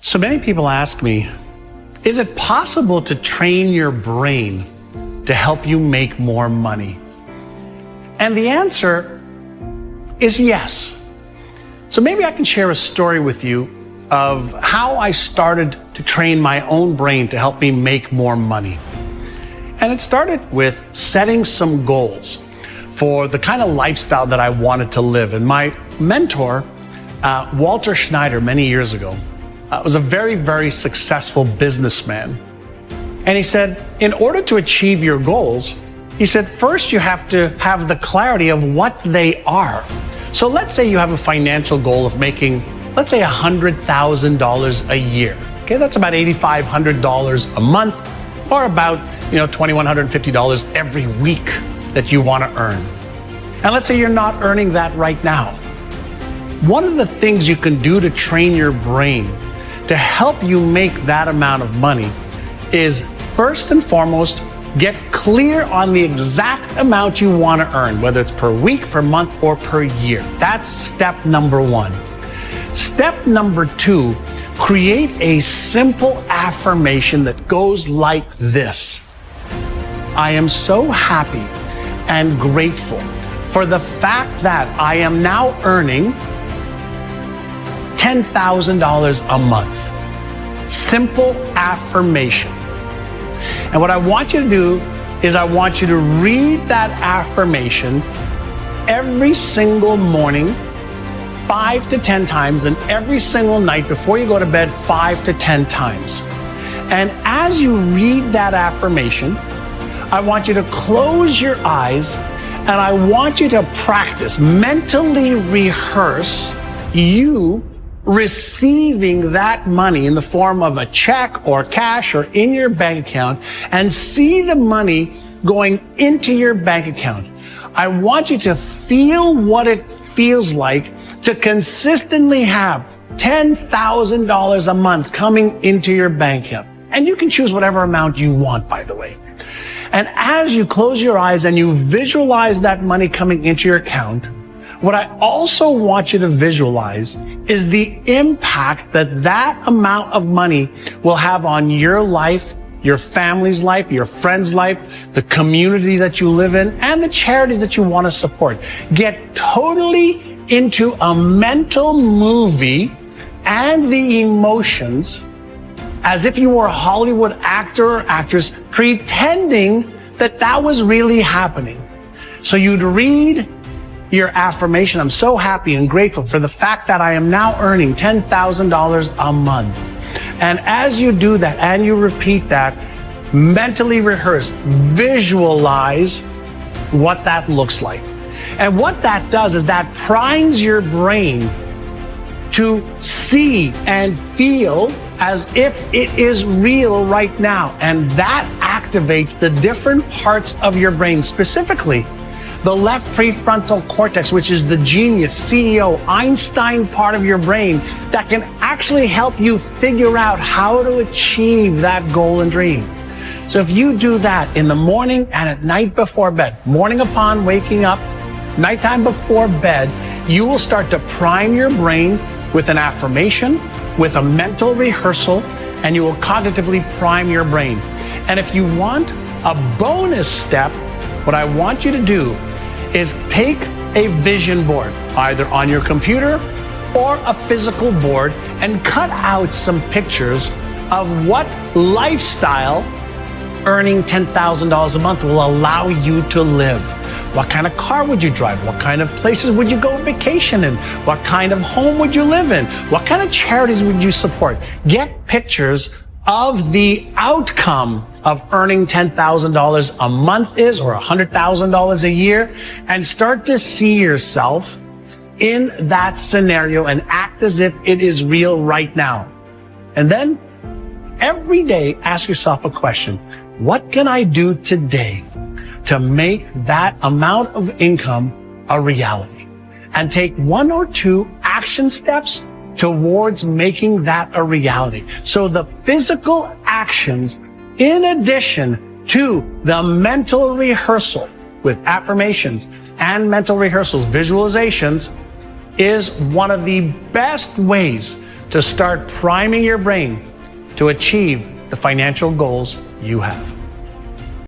So many people ask me, is it possible to train your brain to help you make more money? And the answer is yes. So maybe I can share a story with you of how I started to train my own brain to help me make more money. And it started with setting some goals for the kind of lifestyle that I wanted to live. And my mentor, Walter Schneider, many years ago, was a very, very successful businessman. And he said, in order to achieve your goals, he said, first you have to have the clarity of what they are. So let's say you have a financial goal of making, let's say $100,000 a year. Okay, that's about $8,500 a month, or about $2,150 every week that you want to earn. And let's say you're not earning that right now. One of the things you can do to train your brain to help you make that amount of money is, first and foremost, get clear on the exact amount you want to earn, whether it's per week, per month, or per year. That's step number one. Step number two, create a simple affirmation that goes like this: I am so happy and grateful for the fact that I am now earning $10,000 a month. Simple affirmation. And what I want you to do is I want you to read that affirmation every single morning 5 to 10 times, and every single night before you go to bed 5 to 10 times. And as you read that affirmation, I want you to close your eyes and I want you to practice, mentally rehearse you receiving that money in the form of a check or cash or in your bank account, and see the money going into your bank account. I want you to feel what it feels like to consistently have $10,000 a month coming into your bank account. And you can choose whatever amount you want, by the way. And as you close your eyes and you visualize that money coming into your account, what I also want you to visualize is the impact that that amount of money will have on your life, your family's life, your friend's life, the community that you live in, and the charities that you want to support. Get totally into a mental movie and the emotions as if you were a Hollywood actor or actress pretending that that was really happening. So you'd read your affirmation: I'm so happy and grateful for the fact that I am now earning $10,000 a month. And as you do that and you repeat that, mentally rehearse, visualize what that looks like. And what that does is that primes your brain to see and feel as if it is real right now. And that activates the different parts of your brain, specifically the left prefrontal cortex, which is the genius, CEO, Einstein part of your brain that can actually help you figure out how to achieve that goal and dream. So if you do that in the morning and at night before bed, morning upon waking up, nighttime before bed, you will start to prime your brain with an affirmation, with a mental rehearsal, and you will cognitively prime your brain. And if you want a bonus step, what I want you to do is take a vision board, either on your computer or a physical board, and cut out some pictures of what lifestyle earning $10,000 a month will allow you to live. What kind of car would you drive? What kind of places would you go vacation in? What kind of home would you live in? What kind of charities would you support? Get pictures of the outcome of earning $10,000 a month is, or $100,000 a year, and start to see yourself in that scenario and act as if it is real right now. And then every day ask yourself a question: what can I do today to make that amount of income a reality? And take 1 or 2 action steps towards making that a reality. So the physical actions, in addition to the mental rehearsal with affirmations and mental rehearsals, visualizations, is one of the best ways to start priming your brain to achieve the financial goals you have.